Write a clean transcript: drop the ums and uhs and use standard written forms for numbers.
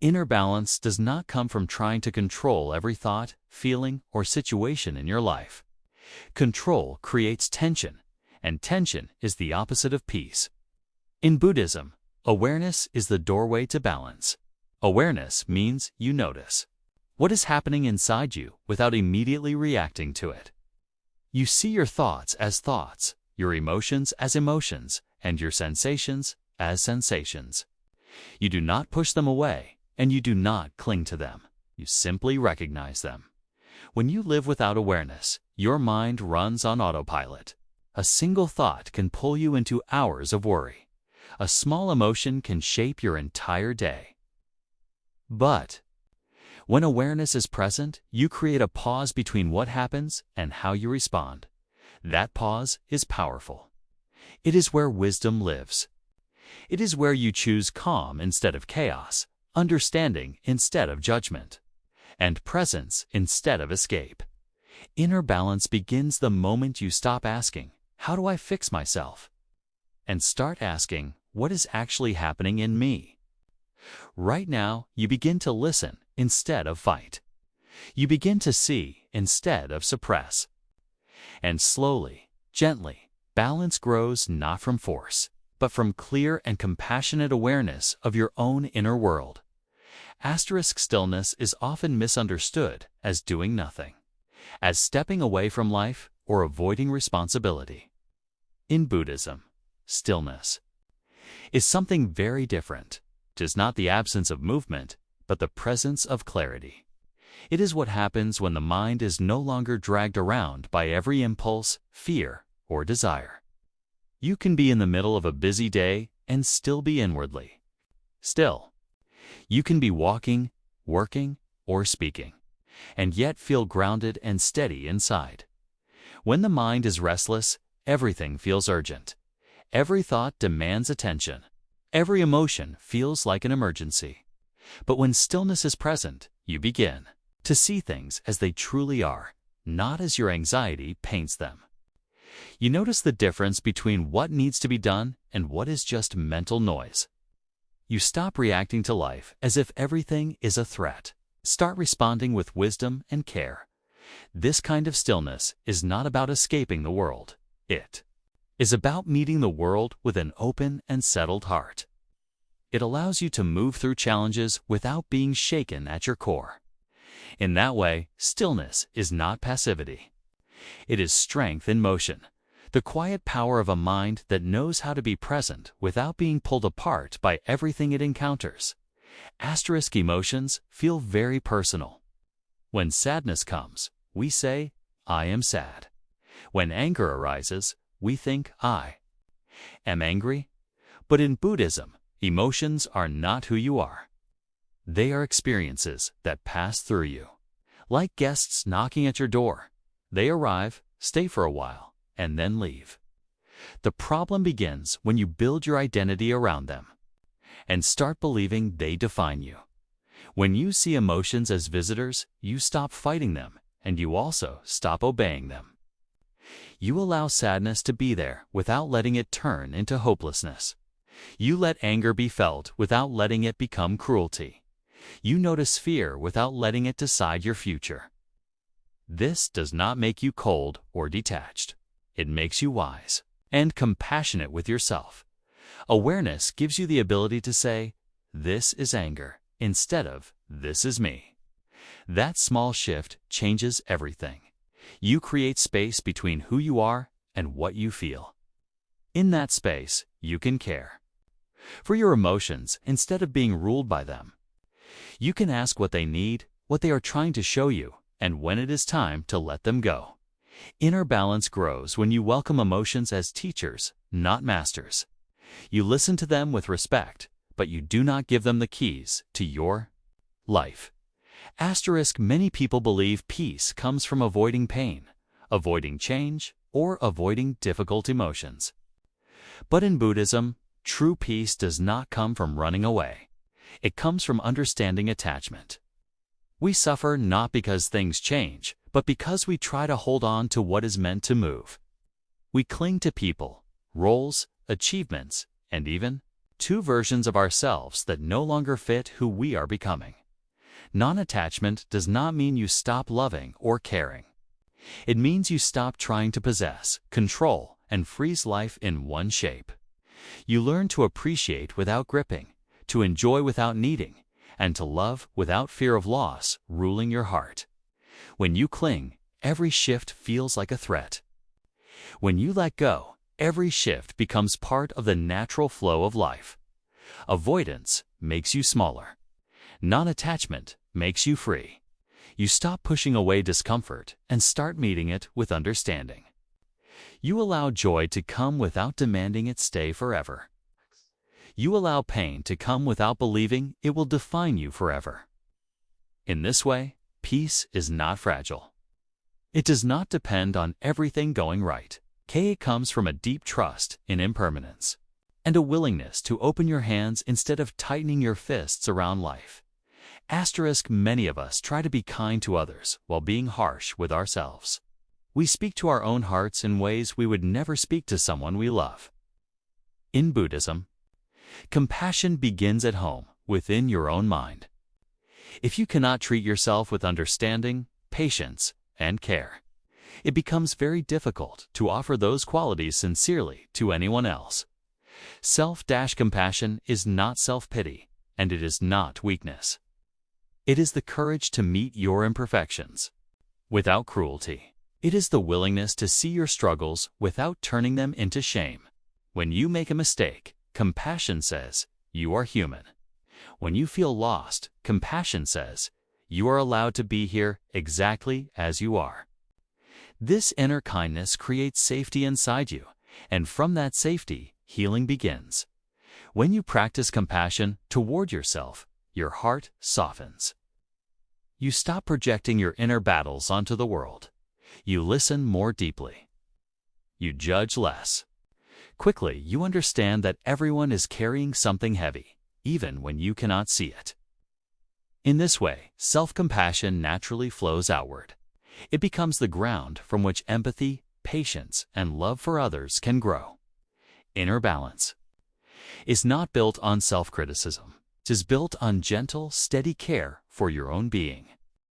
Inner balance does not come from trying to control every thought, feeling, or situation in your life. Control creates tension, and tension is the opposite of peace. In Buddhism, awareness is the doorway to balance. Awareness means you notice what is happening inside you without immediately reacting to it. You see your thoughts as thoughts, your emotions as emotions, and your sensations as sensations. You do not push them away, and you do not cling to them. You simply recognize them. When you live without awareness, your mind runs on autopilot. A single thought can pull you into hours of worry. A small emotion can shape your entire day. But when awareness is present, you create a pause between what happens and how you respond. That pause is powerful. It is where wisdom lives. It is where you choose calm instead of chaos, understanding instead of judgment, and presence instead of escape. Inner balance begins the moment you stop asking, "How do I fix myself?" and start asking, "What is actually happening in me?" Right now, you begin to listen instead of fight. You begin to see instead of suppress. And slowly, gently, balance grows not from force, but from clear and compassionate awareness of your own inner world. Stillness is often misunderstood as doing nothing, as stepping away from life or avoiding responsibility. In Buddhism, stillness is something very different. It is not the absence of movement, but the presence of clarity. It is what happens when the mind is no longer dragged around by every impulse, fear, or desire. You can be in the middle of a busy day and still be inwardly still. You can be walking, working, or speaking, and yet feel grounded and steady inside. When the mind is restless, everything feels urgent. Every thought demands attention. Every emotion feels like an emergency. But when stillness is present, you begin to see things as they truly are, not as your anxiety paints them. You notice the difference between what needs to be done and what is just mental noise. You stop reacting to life as if everything is a threat. Start responding with wisdom and care. This kind of stillness is not about escaping the world. It is about meeting the world with an open and settled heart. It allows you to move through challenges without being shaken at your core. In that way, stillness is not passivity. It is strength in motion, the quiet power of a mind that knows how to be present without being pulled apart by everything it encounters. Emotions feel very personal. When sadness comes, we say, "I am sad." When anger arises, we think, "I am angry." But in Buddhism, emotions are not who you are. They are experiences that pass through you. Like guests knocking at your door, they arrive, stay for a while, and then leave. The problem begins when you build your identity around them and start believing they define you. When you see emotions as visitors, you stop fighting them, and you also stop obeying them. You allow sadness to be there without letting it turn into hopelessness. You let anger be felt without letting it become cruelty. You notice fear without letting it decide your future. This does not make you cold or detached. It makes you wise and compassionate with yourself. Awareness gives you the ability to say, "This is anger," instead of, "This is me." That small shift changes everything. You create space between who you are and what you feel. In that space, you can care for your emotions instead of being ruled by them. You can ask what they need, what they are trying to show you, and when it is time to let them go. Inner balance grows when you welcome emotions as teachers, not masters. You listen to them with respect, but you do not give them the keys to your life. Many people believe peace comes from avoiding pain, avoiding change, or avoiding difficult emotions. But in Buddhism, true peace does not come from running away. It comes from understanding attachment. We suffer not because things change, but because we try to hold on to what is meant to move. We cling to people, roles, achievements, and even two versions of ourselves that no longer fit who we are becoming. Non-attachment does not mean you stop loving or caring. It means you stop trying to possess, control, and freeze life in one shape. You learn to appreciate without gripping, to enjoy without needing, and to love without fear of loss ruling your heart. When you cling, every shift feels like a threat. When you let go, every shift becomes part of the natural flow of life. Avoidance makes you smaller. Non-attachment makes you free. You stop pushing away discomfort and start meeting it with understanding. You allow joy to come without demanding it stay forever. You allow pain to come without believing it will define you forever. In this way, peace is not fragile. It does not depend on everything going right. It comes from a deep trust in impermanence and a willingness to open your hands instead of tightening your fists around life. Many of us try to be kind to others while being harsh with ourselves. We speak to our own hearts in ways we would never speak to someone we love. In Buddhism, compassion begins at home, within your own mind. If you cannot treat yourself with understanding, patience, and care, it becomes very difficult to offer those qualities sincerely to anyone else. Self-compassion is not self-pity, and it is not weakness. It is the courage to meet your imperfections without cruelty. It is the willingness to see your struggles without turning them into shame. When you make a mistake, compassion says, you are human. When you feel lost, compassion says, you are allowed to be here exactly as you are. This inner kindness creates safety inside you, and from that safety, healing begins. When you practice compassion toward yourself, your heart softens. You stop projecting your inner battles onto the world. You listen more deeply. You judge less. Quickly, you understand that everyone is carrying something heavy, even when you cannot see it. In this way, self-compassion naturally flows outward. It becomes the ground from which empathy, patience, and love for others can grow. Inner balance is not built on self-criticism. It is built on gentle, steady care for your own being.